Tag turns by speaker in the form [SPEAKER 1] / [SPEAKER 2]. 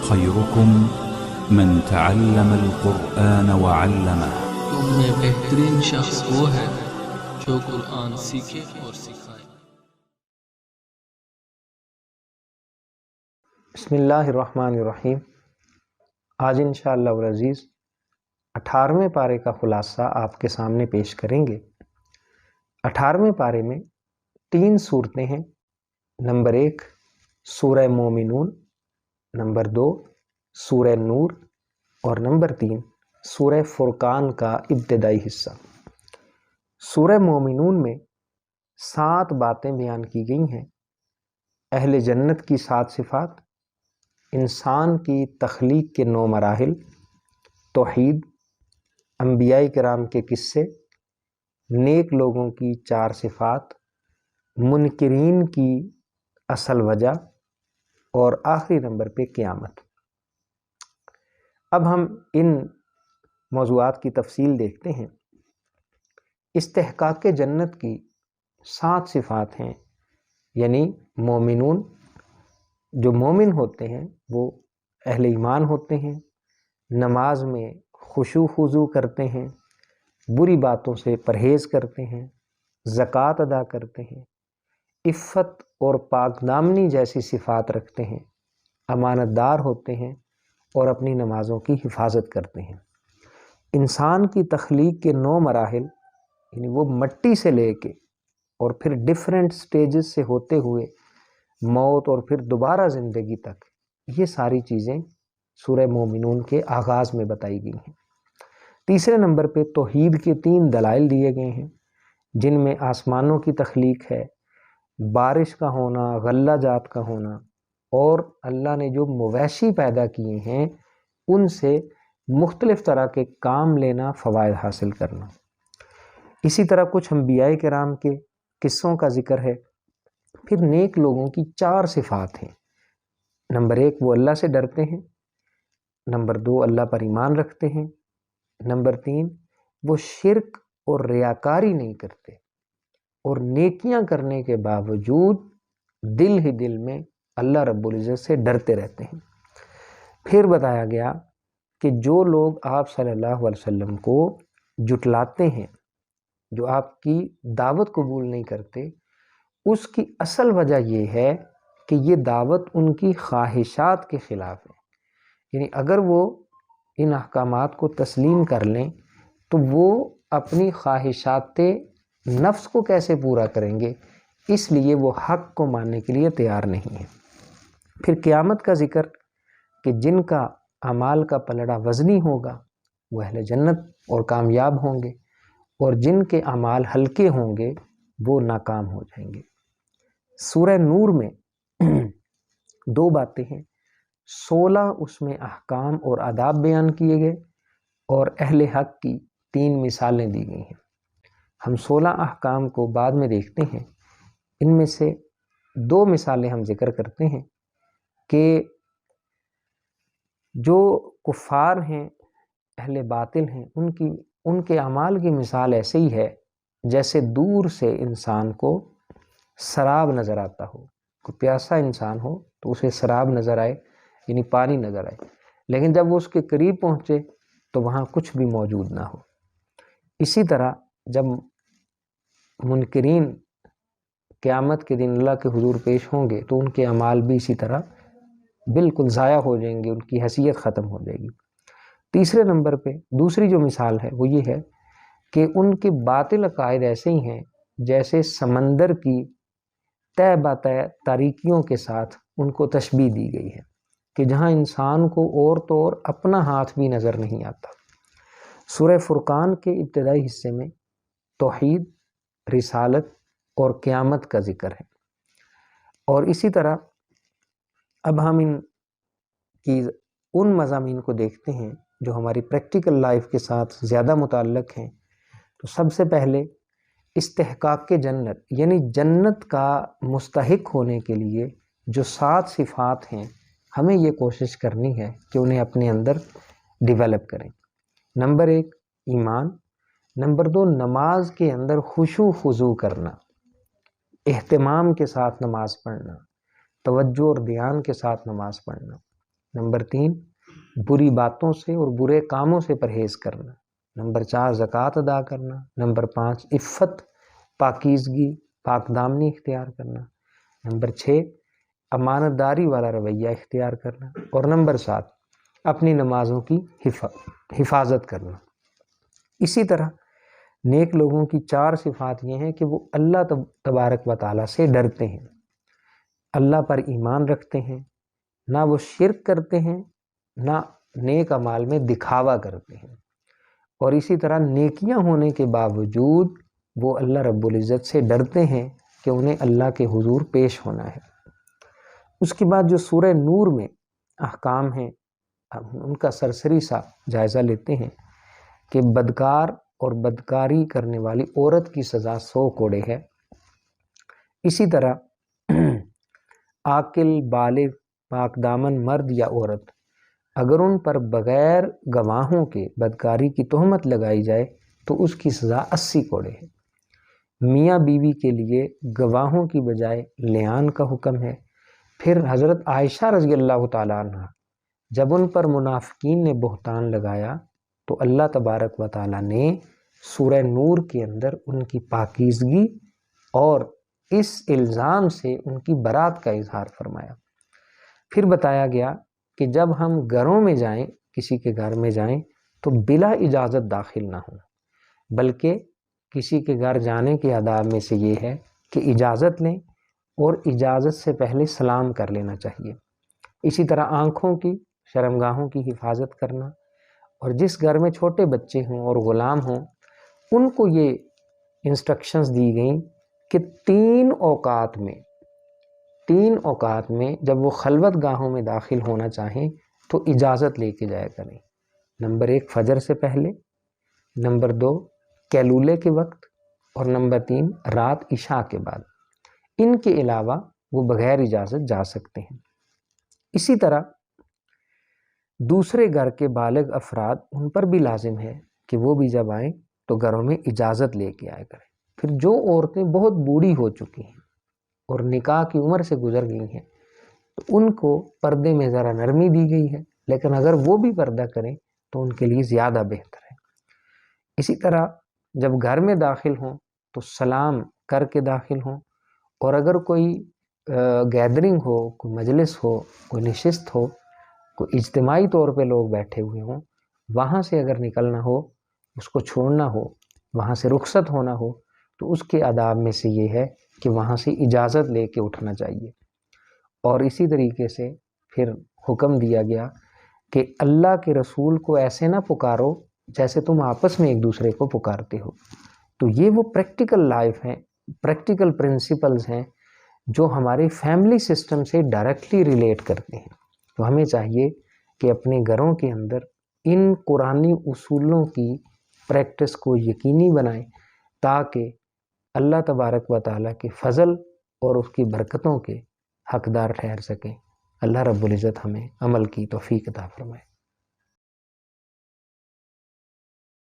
[SPEAKER 1] خيركم من تعلم القرآن وعلمه.
[SPEAKER 2] تم میں بہترین شخص وہ ہے جو قرآن سیکھے اور سکھائے۔
[SPEAKER 3] بسم اللہ الرحمن الرحیم۔ آج انشاءاللہ العزیز 18ویں پارے کا خلاصہ آپ کے سامنے پیش کریں گے۔ 18ویں پارے میں 3 صورتیں ہیں۔ نمبر 1 سورہ مومنون، نمبر 2 سورہ نور، اور نمبر 3 سورہ فرقان کا ابتدائی حصہ۔ سورہ مومنون میں 7 باتیں بیان کی گئی ہیں۔ اہل جنت کی 7 صفات، انسان کی تخلیق کے 9 مراحل، توحید، انبیاء کرام کے قصے، نیک لوگوں کی 4 صفات، منکرین کی اصل وجہ، اور آخری نمبر پہ قیامت۔ اب ہم ان موضوعات کی تفصیل دیکھتے ہیں۔ استحقاق جنت کی 7 صفات ہیں، یعنی مومنون، جو مومن ہوتے ہیں وہ اہل ایمان ہوتے ہیں، نماز میں خشوع خضوع کرتے ہیں، بری باتوں سے پرہیز کرتے ہیں، زکوٰۃ ادا کرتے ہیں، عفت اور پاک دامنی جیسی صفات رکھتے ہیں، امانت دار ہوتے ہیں اور اپنی نمازوں کی حفاظت کرتے ہیں۔ انسان کی تخلیق کے 9 مراحل، یعنی وہ مٹی سے لے کے اور پھر ڈیفرنٹ سٹیجز سے ہوتے ہوئے موت اور پھر دوبارہ زندگی تک، یہ ساری چیزیں سورہ مومنون کے آغاز میں بتائی گئی ہیں۔ تیسرے نمبر پہ توحید کے 3 دلائل دیے گئے ہیں، جن میں آسمانوں کی تخلیق ہے، بارش کا ہونا، غلہ جات کا ہونا، اور اللہ نے جو مویشی پیدا کیے ہیں ان سے مختلف طرح کے کام لینا، فوائد حاصل کرنا۔ اسی طرح کچھ انبیاء کرام کے قصوں کا ذکر ہے۔ پھر نیک لوگوں کی 4 صفات ہیں۔ نمبر 1 وہ اللہ سے ڈرتے ہیں، نمبر 2 اللہ پر ایمان رکھتے ہیں، نمبر 3 وہ شرک اور ریاکاری نہیں کرتے، اور نیکیاں کرنے کے باوجود دل ہی دل میں اللہ رب العزت سے ڈرتے رہتے ہیں۔ پھر بتایا گیا کہ جو لوگ آپ صلی اللہ علیہ وسلم کو جھٹلاتے ہیں، جو آپ کی دعوت قبول نہیں کرتے، اس کی اصل وجہ یہ ہے کہ یہ دعوت ان کی خواہشات کے خلاف ہے۔ یعنی اگر وہ ان احکامات کو تسلیم کر لیں تو وہ اپنی خواہشات نفس کو کیسے پورا کریں گے، اس لیے وہ حق کو ماننے کے لیے تیار نہیں ہے۔ پھر قیامت کا ذکر کہ جن کا اعمال کا پلڑا وزنی ہوگا وہ اہل جنت اور کامیاب ہوں گے، اور جن کے اعمال ہلکے ہوں گے وہ ناکام ہو جائیں گے۔ سورہ نور میں 2 باتیں ہیں، 16 اس میں احکام اور آداب بیان کیے گئے، اور اہل حق کی 3 مثالیں دی گئی ہیں۔ ہم 16 احکام کو بعد میں دیکھتے ہیں۔ ان میں سے 2 مثالیں ہم ذکر کرتے ہیں کہ جو کفار ہیں، اہل باطل ہیں، ان کے اعمال کی مثال ایسے ہی ہے جیسے دور سے انسان کو سراب نظر آتا ہو۔ کوئی پیاسا انسان ہو تو اسے سراب نظر آئے، یعنی پانی نظر آئے، لیکن جب وہ اس کے قریب پہنچے تو وہاں کچھ بھی موجود نہ ہو۔ اسی طرح جب منکرین قیامت کے دن اللہ کے حضور پیش ہوں گے تو ان کے اعمال بھی اسی طرح بالکل ضائع ہو جائیں گے، ان کی حیثیت ختم ہو جائے گی۔ تیسرے نمبر پہ دوسری جو مثال ہے وہ یہ ہے کہ ان کے باطل عقائد ایسے ہی ہیں جیسے سمندر کی تہ بتہ تاریکیوں کے ساتھ ان کو تشبیہ دی گئی ہے، کہ جہاں انسان کو اور تو اور اپنا ہاتھ بھی نظر نہیں آتا۔ سورہ فرقان کے ابتدائی حصے میں توحید، رسالت اور قیامت کا ذکر ہے، اور اسی طرح اب ہم ان مضامین کو دیکھتے ہیں جو ہماری پریکٹیکل لائف کے ساتھ زیادہ متعلق ہیں۔ تو سب سے پہلے استحقاق جنت، یعنی جنت کا مستحق ہونے کے لیے جو 7 صفات ہیں، ہمیں یہ کوشش کرنی ہے کہ انہیں اپنے اندر ڈیولپ کریں۔ نمبر 1 ایمان، نمبر 2 نماز کے اندر خشوع خضوع کرنا، اہتمام کے ساتھ نماز پڑھنا، توجہ اور دھیان کے ساتھ نماز پڑھنا۔ نمبر 3 بری باتوں سے اور برے کاموں سے پرہیز کرنا۔ نمبر 4 زکوٰۃ ادا کرنا۔ نمبر 5 عفت، پاکیزگی، پاک دامنی اختیار کرنا۔ نمبر 6 امانت داری والا رویہ اختیار کرنا۔ اور نمبر 7 اپنی نمازوں کی حفاظت کرنا۔ اسی طرح نیک لوگوں کی 4 صفات یہ ہیں کہ وہ اللہ تبارک و تعالیٰ سے ڈرتے ہیں، اللہ پر ایمان رکھتے ہیں، نہ وہ شرک کرتے ہیں، نہ نیک اعمال میں دکھاوا کرتے ہیں، اور اسی طرح نیکیاں ہونے کے باوجود وہ اللہ رب العزت سے ڈرتے ہیں کہ انہیں اللہ کے حضور پیش ہونا ہے۔ اس کے بعد جو سورہ نور میں احکام ہیں ان کا سرسری سا جائزہ لیتے ہیں کہ بدکار اور بدکاری کرنے والی عورت کی سزا 100 کوڑے ہے۔ اسی طرح عاقل بالغ پاک دامن مرد یا عورت اگر ان پر بغیر گواہوں کے بدکاری کی تہمت لگائی جائے تو اس کی سزا 80 کوڑے ہے۔ میاں بیوی کے لیے گواہوں کی بجائے لعان کا حکم ہے۔ پھر حضرت عائشہ رضی اللہ تعالیٰ عنہ جب ان پر منافقین نے بہتان لگایا تو اللہ تبارک و تعالیٰ نے سورہ نور کے اندر ان کی پاکیزگی اور اس الزام سے ان کی برات کا اظہار فرمایا۔ پھر بتایا گیا کہ جب ہم گھروں میں جائیں، کسی کے گھر میں جائیں تو بلا اجازت داخل نہ ہوں، بلکہ کسی کے گھر جانے کے آداب میں سے یہ ہے کہ اجازت لیں اور اجازت سے پہلے سلام کر لینا چاہیے۔ اسی طرح آنکھوں کی شرمگاہوں کی حفاظت کرنا، اور جس گھر میں چھوٹے بچے ہوں اور غلام ہوں ان کو یہ انسٹرکشنز دی گئیں کہ 3 اوقات میں جب وہ خلوت گاہوں میں داخل ہونا چاہیں تو اجازت لے کے جایا کریں۔ نمبر 1 فجر سے پہلے، نمبر 2 کیلولے کے وقت، اور نمبر 3 رات عشاء کے بعد۔ ان کے علاوہ وہ بغیر اجازت جا سکتے ہیں۔ اسی طرح دوسرے گھر کے بالغ افراد ان پر بھی لازم ہے کہ وہ بھی جب آئیں تو گھروں میں اجازت لے کے آیا کریں۔ پھر جو عورتیں بہت بوڑھی ہو چکی ہیں اور نکاح کی عمر سے گزر گئی ہیں تو ان کو پردے میں ذرا نرمی دی گئی ہے، لیکن اگر وہ بھی پردہ کریں تو ان کے لیے زیادہ بہتر ہے۔ اسی طرح جب گھر میں داخل ہوں تو سلام کر کے داخل ہوں، اور اگر کوئی گیدرنگ ہو، کوئی مجلس ہو، کوئی نشست ہو، کوئی اجتماعی طور پہ لوگ بیٹھے ہوئے ہوں، وہاں سے اگر نکلنا ہو، اس کو چھوڑنا ہو، وہاں سے رخصت ہونا ہو تو اس کے آداب میں سے یہ ہے کہ وہاں سے اجازت لے کے اٹھنا چاہیے۔ اور اسی طریقے سے پھر حکم دیا گیا کہ اللہ کے رسول کو ایسے نہ پکارو جیسے تم آپس میں ایک دوسرے کو پکارتے ہو۔ تو یہ وہ پریکٹیکل لائف ہیں، پریکٹیکل پرنسپلز ہیں جو ہمارے فیملی سسٹم سے ڈائریکٹلی ریلیٹ کرتے ہیں۔ تو ہمیں چاہیے کہ اپنے گھروں کے اندر ان قرآنی اصولوں کی پریکٹس کو یقینی بنائیں تاکہ اللہ تبارک و تعالیٰ کے فضل اور اس کی برکتوں کے حقدار ٹھہر سکیں۔ اللہ رب العزت ہمیں عمل کی توفیق عطا فرمائے۔